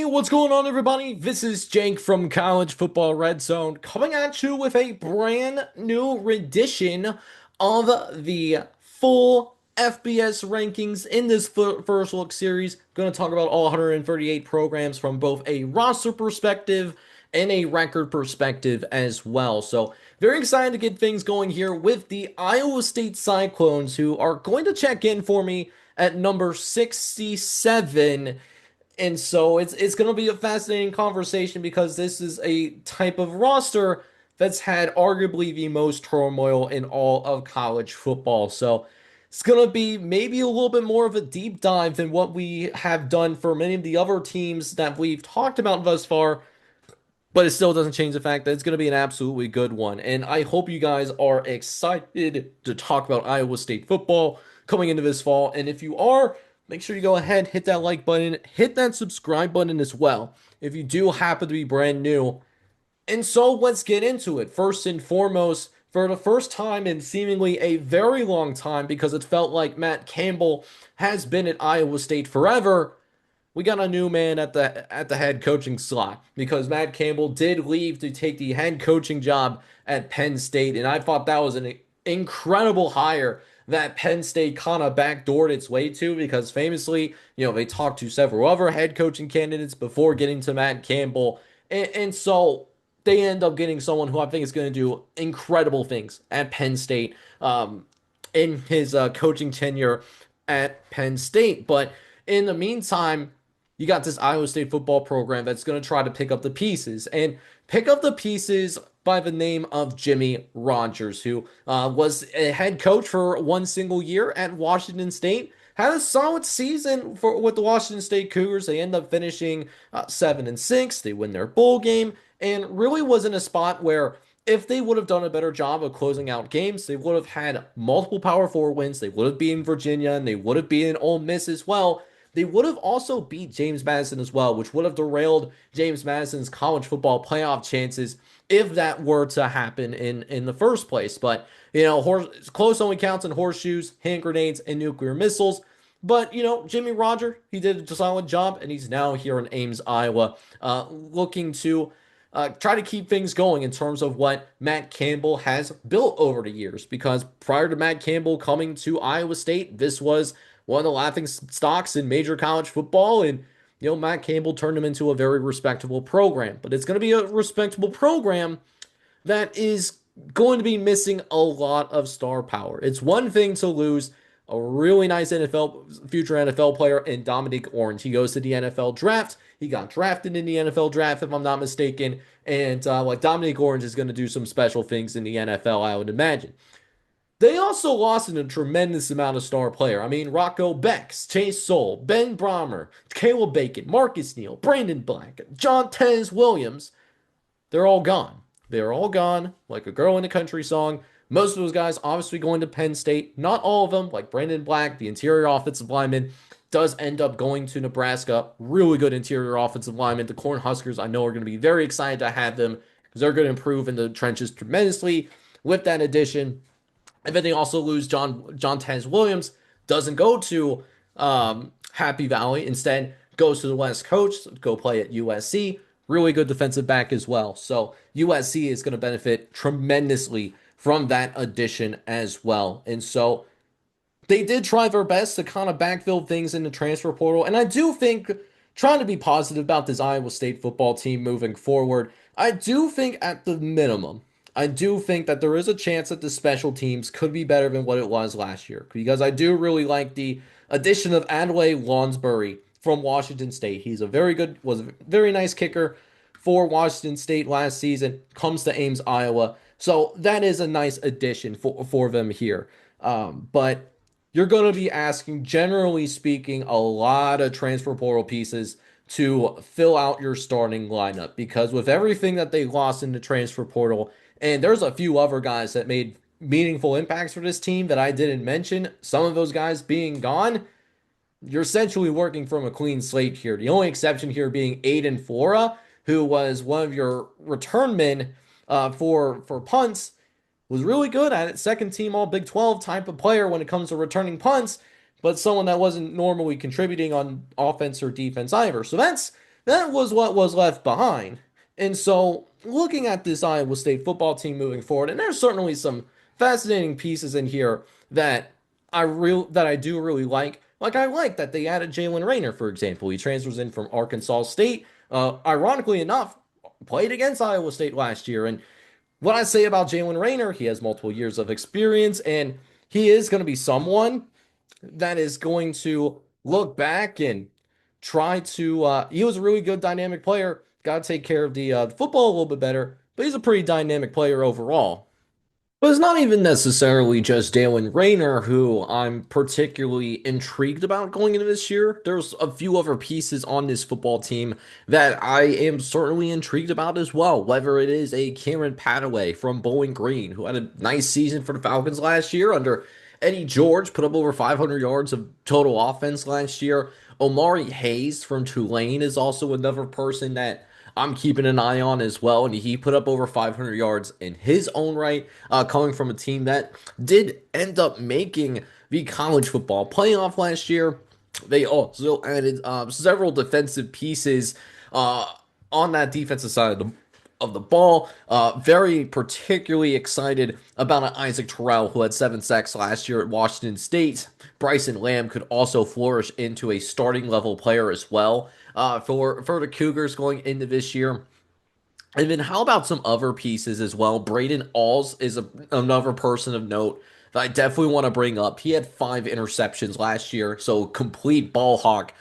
Hey, what's going on, everybody? This is Jake from College Football Redzone coming at you with a brand new rendition of the full FBS rankings in this first look series. Going to talk about all 138 programs from both a roster perspective and a record perspective as well. So, very excited to get things going here with the Iowa State Cyclones, who are going to check in for me at number 67. And so it's going to be a fascinating conversation because this is a type of roster that's had arguably the most turmoil in all of college football. So it's going to be maybe a little bit more of a deep dive than what we have done for many of the other teams that we've talked about thus far, but it still doesn't change the fact that it's going to be an absolutely good one. And I hope you guys are excited to talk about Iowa State football coming into this fall. And if you are, make sure you go ahead, hit that like button, hit that subscribe button as well if you do happen to be brand new. And so let's get into it. First and foremost, for the first time in seemingly a very long time, because it felt like Matt Campbell has been at Iowa State forever, we got a new man at the head coaching slot because Matt Campbell did leave to take the head coaching job at Penn State, and I thought that was an incredible hire that Penn State kind of backdoored its way to because famously, they talked to several other head coaching candidates before getting to Matt Campbell, and so they end up getting someone who I think is going to do incredible things at Penn State in his coaching tenure at Penn State. But in the meantime, you got this Iowa State football program that's going to try to pick up the pieces and pick up the pieces by the name of Jimmy Rogers, who was a head coach for one single year at Washington State. Had a solid season with the Washington State Cougars. They end up finishing 7-6. They win their bowl game, and really was in a spot where if they would have done a better job of closing out games, they would have had multiple Power Four wins. They would have beaten Virginia, and they would have beaten Ole Miss as well. They would have also beat James Madison as well, which would have derailed James Madison's college football playoff chances if that were to happen in the first place. But, close only counts in horseshoes, hand grenades, and nuclear missiles. But, Jimmy Roger, he did a solid job, and he's now here in Ames, Iowa, looking to try to keep things going in terms of what Matt Campbell has built over the years. Because prior to Matt Campbell coming to Iowa State, this was one of the laughing stocks in major college football. And, Matt Campbell turned him into a very respectable program. But it's going to be a respectable program that is going to be missing a lot of star power. It's one thing to lose a really nice future NFL player in Dominic Orange. He goes to the NFL draft. He got drafted in the NFL draft, if I'm not mistaken. And Dominic Orange is going to do some special things in the NFL, I would imagine. They also lost in a tremendous amount of star player. I mean, Rocco Becks, Chase Soul, Ben Brahmer, Caleb Bacon, Marcus Neal, Brandon Black, John Tez Williams. They're all gone. They're all gone, like a girl in a country song. Most of those guys obviously going to Penn State. Not all of them, like Brandon Black, the interior offensive lineman, does end up going to Nebraska. Really good interior offensive lineman. The Cornhuskers, I know, are going to be very excited to have them because they're going to improve in the trenches tremendously with that addition. And then they also lose John Tez Williams, doesn't go to Happy Valley, instead goes to the West Coast, go play at USC. Really good defensive back as well. So USC is going to benefit tremendously from that addition as well. And so they did try their best to kind of backfill things in the transfer portal. And I do think, trying to be positive about this Iowa State football team moving forward, I do think at the minimum, I do think that there is a chance that the special teams could be better than what it was last year. Because I do really like the addition of Adlai Lonsbury from Washington State. Was a very nice kicker for Washington State last season. Comes to Ames, Iowa. So that is a nice addition for them here. But you're going to be asking, generally speaking, a lot of transfer portal pieces to fill out your starting lineup. Because with everything that they lost in the transfer portal, and there's a few other guys that made meaningful impacts for this team that I didn't mention, some of those guys being gone, you're essentially working from a clean slate here. The only exception here being Aiden Flora, who was one of your return men for punts, was really good at it. Second team all Big 12 type of player when it comes to returning punts, but someone that wasn't normally contributing on offense or defense either. So that's That was what was left behind. And so, looking at this Iowa State football team moving forward, and there's certainly some fascinating pieces in here that I do really like. Like I like that they added Jalen Rayner, for example. He transfers in from Arkansas State. Ironically enough, played against Iowa State last year. And what I say about Jalen Rayner, he has multiple years of experience, and he is going to be someone that is going to look back and try to. He was a really good dynamic player. Got to take care of the football a little bit better, but he's a pretty dynamic player overall. But it's not even necessarily just Dalen Rayner who I'm particularly intrigued about going into this year. There's a few other pieces on this football team that I am certainly intrigued about as well. Whether it is a Cameron Pataway from Bowling Green, who had a nice season for the Falcons last year under Eddie George, put up over 500 yards of total offense last year. Omari Hayes from Tulane is also another person that I'm keeping an eye on as well. And he put up over 500 yards in his own right, coming from a team that did end up making the college football playoff last year. They also added several defensive pieces uh, on that defensive side of the ball. Very particularly excited about an Isaac Terrell who had 7 sacks last year at Washington State. Bryson Lamb could also flourish into a starting level player as well for the Cougars going into this year. And then how about some other pieces as well? Braden Alls is another person of note that I definitely want to bring up. He had 5 interceptions last year, so complete ball hawk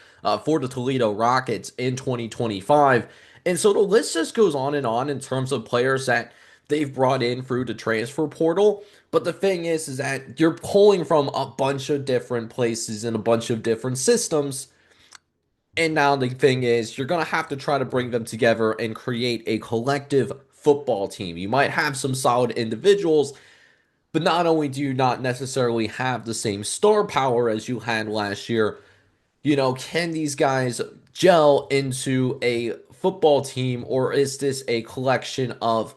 for the Toledo Rockets in 2025. And so the list just goes on in terms of players that they've brought in through the transfer portal. But the thing is that you're pulling from a bunch of different places and a bunch of different systems, and now the thing is, you're going to have to try to bring them together and create a collective football team. You might have some solid individuals, but not only do you not necessarily have the same star power as you had last year, can these guys gel into a football team, or is this a collection of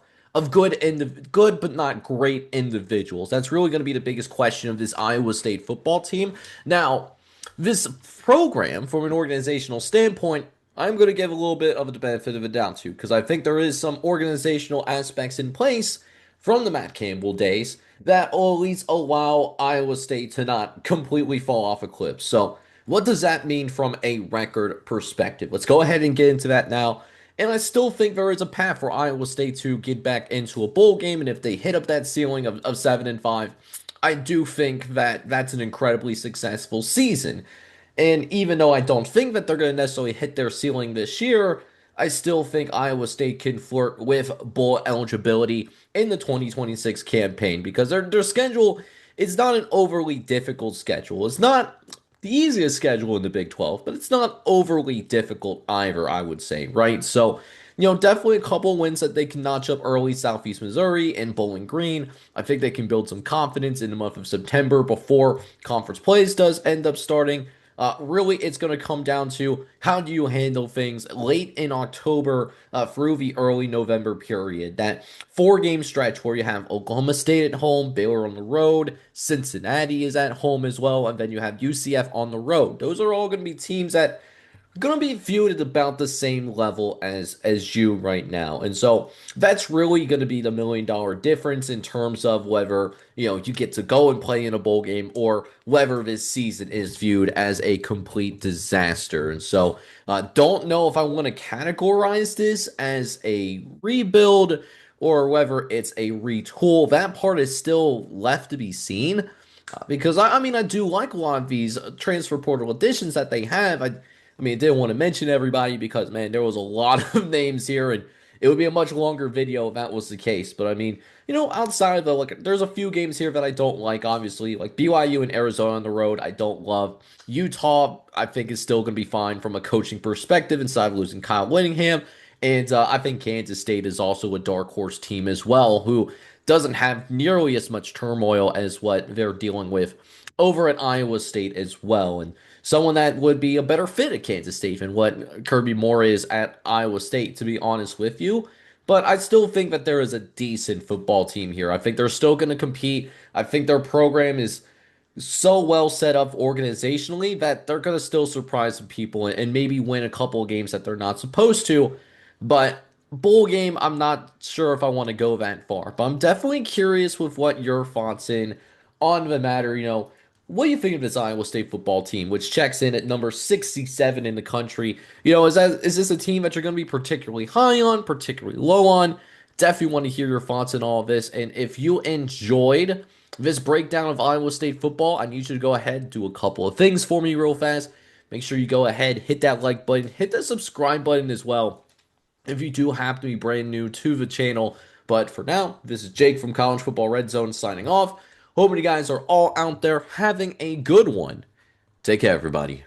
good but not great individuals? That's really going to be the biggest question of this Iowa State football team. Now, this program, from an organizational standpoint, I'm going to give a little bit of the benefit of the doubt to, because I think there is some organizational aspects in place from the Matt Campbell days that will at least allow Iowa State to not completely fall off a cliff. So, what does that mean from a record perspective? Let's go ahead and get into that now. And I still think there is a path for Iowa State to get back into a bowl game. And if they hit up that ceiling of 7-5, I do think that that's an incredibly successful season. And even though I don't think that they're going to necessarily hit their ceiling this year, I still think Iowa State can flirt with bowl eligibility in the 2026 campaign, because their schedule is not an overly difficult schedule. It's not the easiest schedule in the Big 12, but it's not overly difficult either, I would say, right? So, definitely a couple wins that they can notch up early. Southeast Missouri and Bowling Green. I think they can build some confidence in the month of September before conference plays does end up starting. Really, it's going to come down to how do you handle things late in October through the early November period. That 4 game stretch where you have Oklahoma State at home, Baylor on the road, Cincinnati is at home as well, and then you have UCF on the road. Those are all going to be teams that going to be viewed at about the same level as you right now. And so that's really going to be the $1 million difference in terms of whether, you get to go and play in a bowl game, or whether this season is viewed as a complete disaster. And so don't know if I want to categorize this as a rebuild or whether it's a retool. That part is still left to be seen. Because I mean, I do like a lot of these transfer portal additions that they have. I mean, I didn't want to mention everybody because, man, there was a lot of names here, and it would be a much longer video if that was the case. But I mean, outside of there's a few games here that I don't like, obviously, like BYU and Arizona on the road, I don't love. Utah, I think, is still going to be fine from a coaching perspective inside of losing Kyle Whittingham. And I think Kansas State is also a dark horse team as well, who doesn't have nearly as much turmoil as what they're dealing with over at Iowa State as well. And someone that would be a better fit at Kansas State than what Kirby Moore is at Iowa State, to be honest with you. But I still think that there is a decent football team here. I think they're still going to compete. I think their program is so well set up organizationally that they're going to still surprise some people and maybe win a couple of games that they're not supposed to. But bowl game, I'm not sure if I want to go that far. But I'm definitely curious with what your thoughts in on the matter. What do you think of this Iowa State football team, which checks in at number 67 in the country? Is this a team that you're going to be particularly high on, particularly low on? Definitely want to hear your thoughts on all of this. And if you enjoyed this breakdown of Iowa State football, I need you to go ahead and do a couple of things for me real fast. Make sure you go ahead, hit that like button, hit that subscribe button as well if you do happen to be brand new to the channel. But for now, this is Jake from College Football Red Zone signing off. Hoping you guys are all out there having a good one. Take care, everybody.